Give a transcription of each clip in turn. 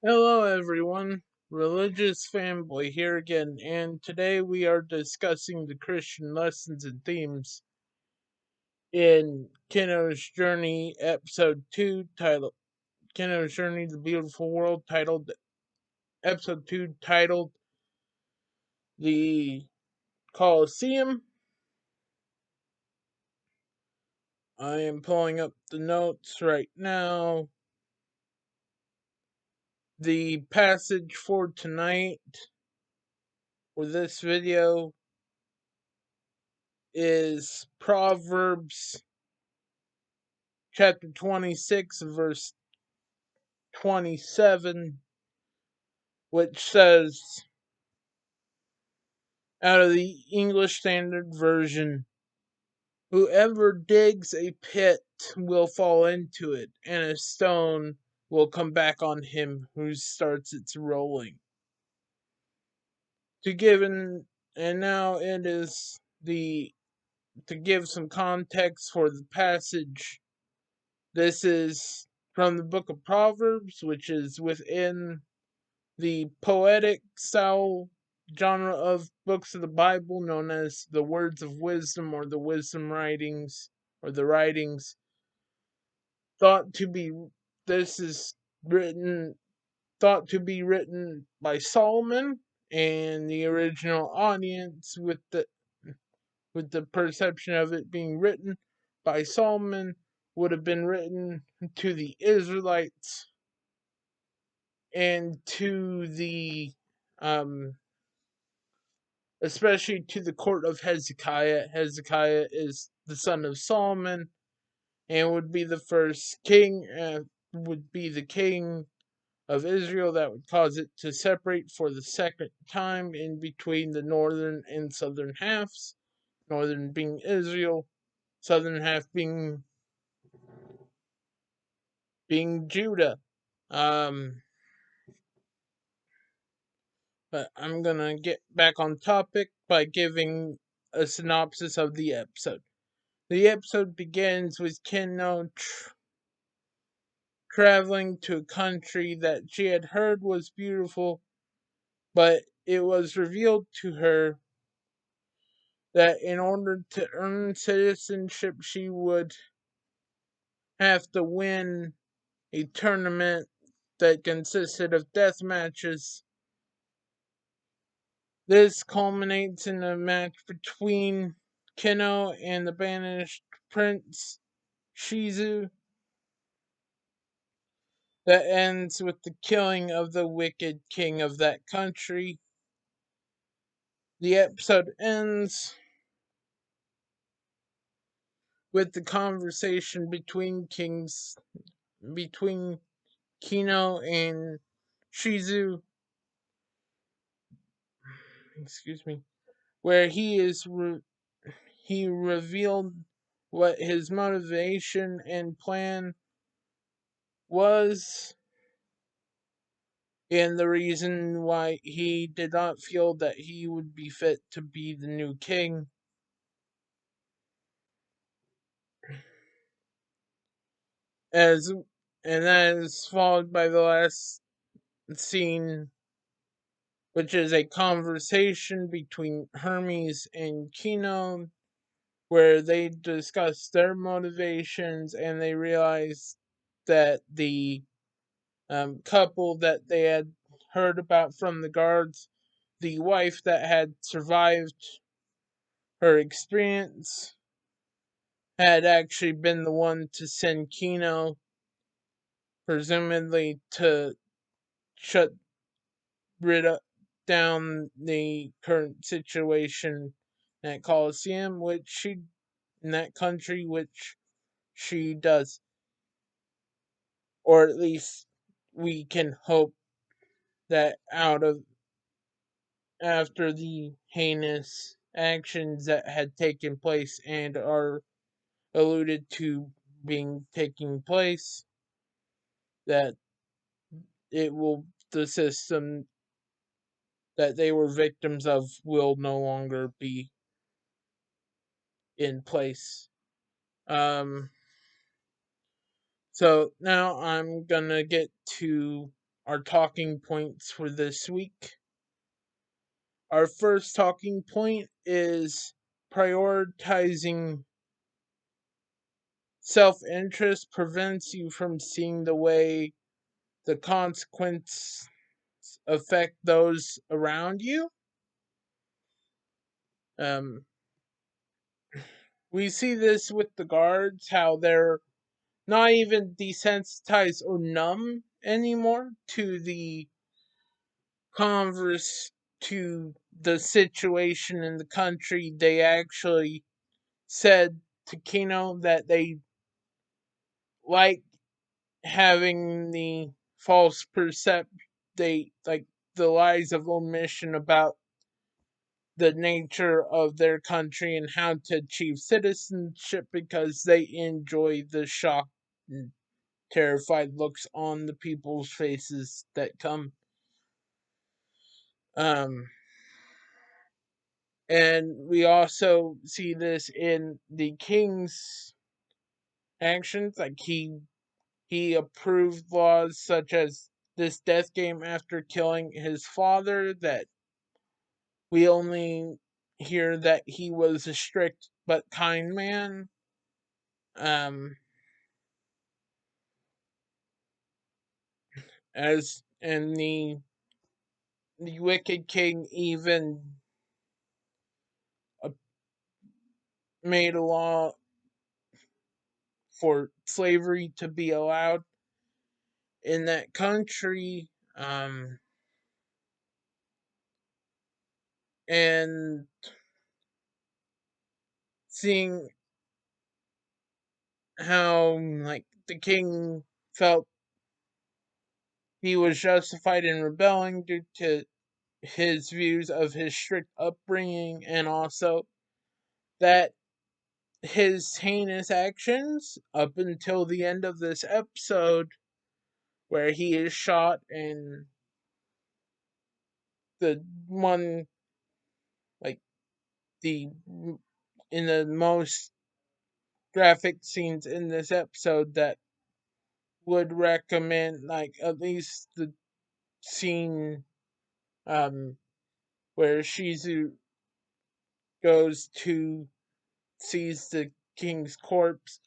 Hello, everyone. Religious Fanboy here again, and today we are discussing the Christian lessons and themes in Kino's Journey, Episode 2, titled Kino's Journey, the Beautiful World, titled Episode 2, titled The Colosseum. I am pulling up the notes right now. The passage for tonight, for this video, is Proverbs chapter 26, verse 27, which says, out of the English Standard Version, whoever digs a pit will fall into it, and a stone will come back on him who starts its rolling. And now it is to give some context for the passage. This is from the book of Proverbs, which is within the poetic style genre of books of the Bible known as the words of wisdom or the wisdom writings or the writings, thought to be this is written thought to be written by Solomon, and the original audience with the perception of it being written by Solomon would have been written to the Israelites and to the especially to the court of Hezekiah. Hezekiah is the son of Solomon and would be the first king, would be the king of Israel that would cause it to separate for the second time in between the northern and southern halves. Northern being Israel, southern half being Judah. Um, but I'm gonna get back on topic by giving a synopsis of the episode. The episode begins with Kino traveling to a country that she had heard was beautiful, but it was revealed to her that in order to earn citizenship, she would have to win a tournament that consisted of death matches. This culminates in a match between Kino and the banished prince Shizu that ends with the killing of the wicked king of that country. The episode ends with the conversation between Kino and Shizu, excuse me, where he revealed what his motivation and plan was, and the reason why he did not feel that he would be fit to be the new king. As and that is followed by the last scene, which is a conversation between Hermes and Kino, where they discuss their motivations and they realize that the couple that they had heard about from the guards, the wife that had survived her experience, had actually been the one to send Kino, presumably to shut rid of, down the current situation at Colosseum, which she in that country, which she does, or at least we can hope that out of after the heinous actions that had taken place and are alluded to being taking place, that it will the system that they were victims of will no longer be in place. Um, so now I'm gonna get to our talking points for this week. Our first talking point is prioritizing self interest prevents you from seeing the way the consequences affect those around you. Um, we see this with the guards, how they're not even desensitized or numb anymore to the converse to the situation in the country. They actually said to Kino that they like having the false percept they like the lies of omission about the nature of their country and how to achieve citizenship because they enjoy the shock and terrified looks on the people's faces that come. Um, and we also see this in the king's actions. Like he approved laws such as this death game after killing his father. That we only hear that he was a strict but kind man. Um, as and the wicked king even uh, made a law for slavery to be allowed in that country. And seeing how like the king felt he was justified in rebelling due to his views of his strict upbringing, and also that his heinous actions up until the end of this episode where he is shot and the one like the in the most graphic scenes in this episode that would recommend like at least the scene um where Shizu goes to sees the king's corpse.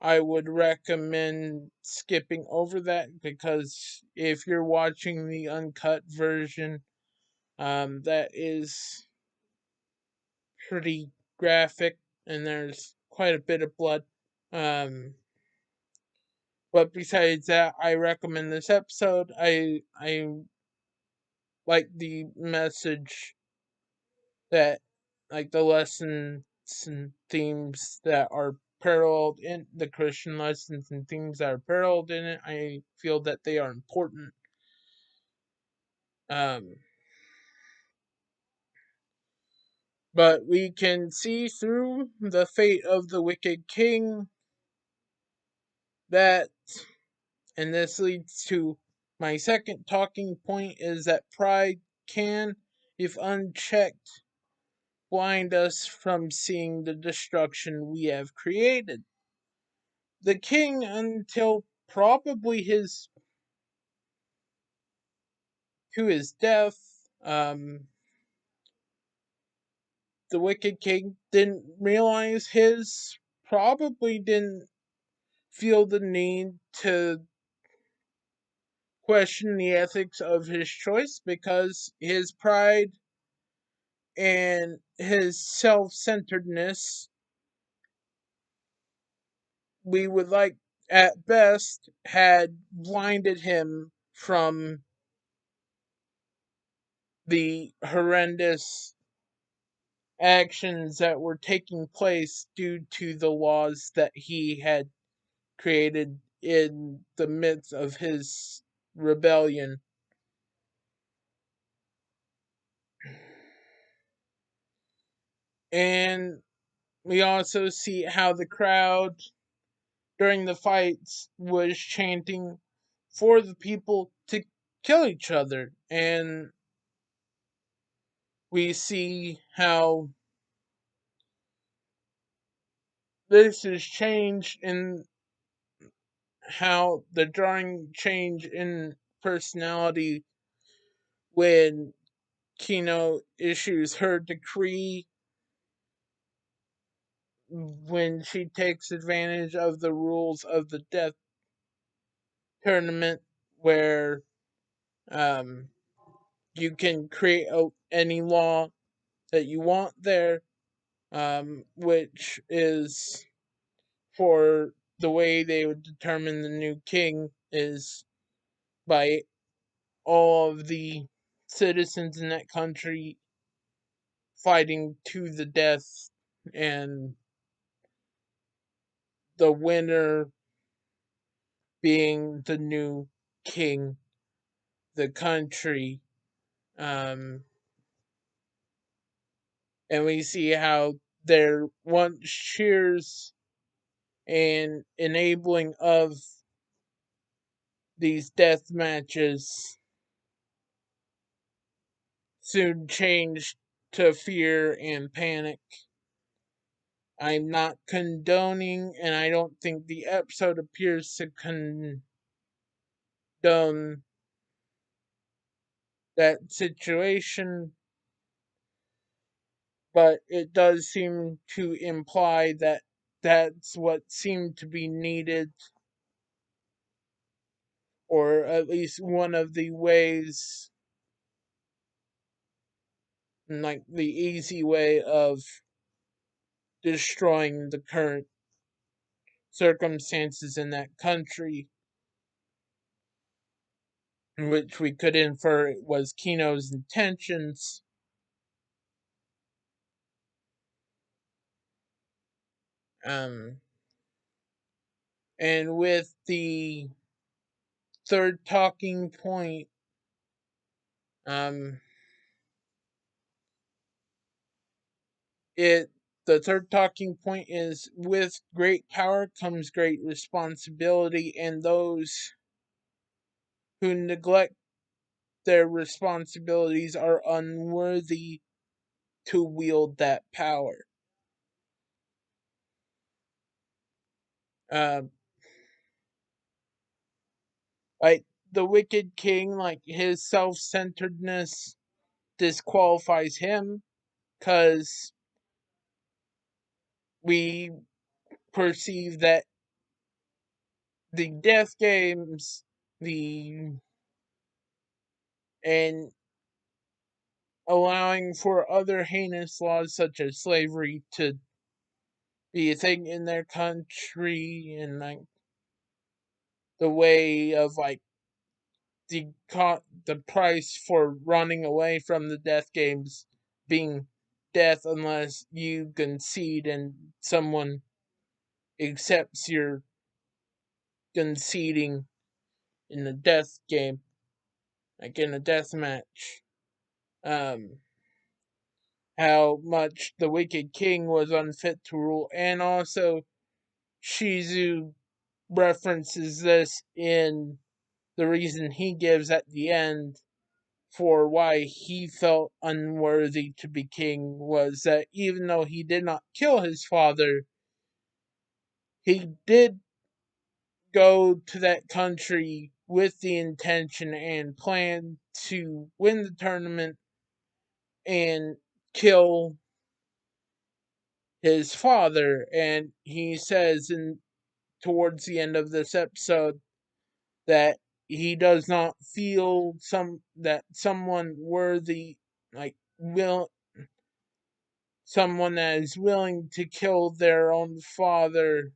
I would recommend skipping over that because if you're watching the uncut version, that is pretty graphic and there's quite a bit of blood. Um, but besides that, I recommend this episode. I like the message that like the lessons and themes that are paralleled in the Christian lessons and themes that are paralleled in it. I feel that they are important. Um, but we can see through the fate of the wicked king that, and this leads to my second talking point, is that pride can, if unchecked, blind us from seeing the destruction we have created. The king, until probably his to his death, the wicked king didn't realize his probably didn't feel the need to question the ethics of his choice because his pride and his self-centeredness, we would like at best, had blinded him from the horrendous actions that were taking place due to the laws that he had created in the midst of his rebellion. And we also see how the crowd during the fights was chanting for the people to kill each other. And we see how this has changed in how the drawing change in personality when Kino issues her decree, when she takes advantage of the rules of the death tournament, where um, you can create any law that you want there, which is for the way they would determine the new king is by all of the citizens in that country fighting to the death, and the winner being the new king, the country. Um, and we see how their once cheers and enabling of these death matches soon changed to fear and panic. I'm not condoning, and I don't think the episode appears to condone that situation, but it does seem to imply that that's what seemed to be needed, or at least one of the ways, like the easy way of destroying the current circumstances in that country, which we could infer was Kino's intentions. Um, and with the third talking point, um, it the third talking point is, with great power comes great responsibility, and those who neglect their responsibilities are unworthy to wield that power. Uh, like the Wicked King, like his self centeredness disqualifies him, because we perceive that the death games, the and allowing for other heinous laws such as slavery to be a thing in their country, and like the way of like the price for running away from the death games being death unless you concede and someone accepts your conceding in the death game, like in a death match. Um, how much the Wicked King was unfit to rule, and also Shizu references this in the reason he gives at the end for why he felt unworthy to be king, was that even though he did not kill his father, he did go to that country with the intention and plan to win the tournament and kill his father. And he says in towards the end of this episode that he does not feel that someone worthy, like will someone that is willing to kill their own father,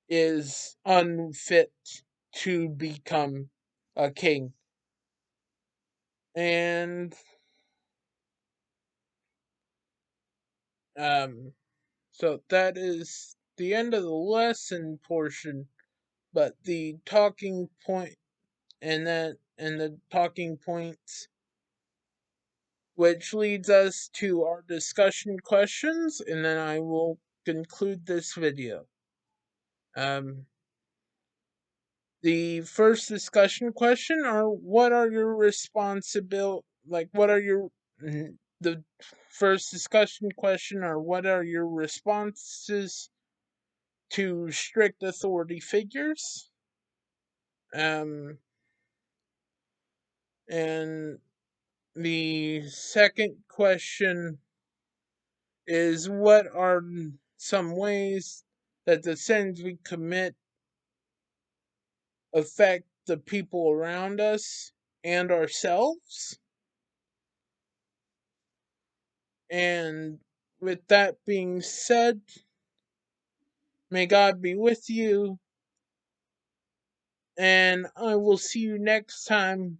is unfit to become a king. And um so that is the end of the lesson portion, but the talking point, and the talking points, which leads us to our discussion questions, and then I will conclude this video. Um, the first discussion question are, what are your what are your the first discussion question are, what are your responses to strict authority figures? Um, and the second question is, what are some ways that the sins we commit affect the people around us and ourselves? And with that being said, may God be with you, and I will see you next time.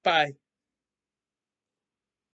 Bye.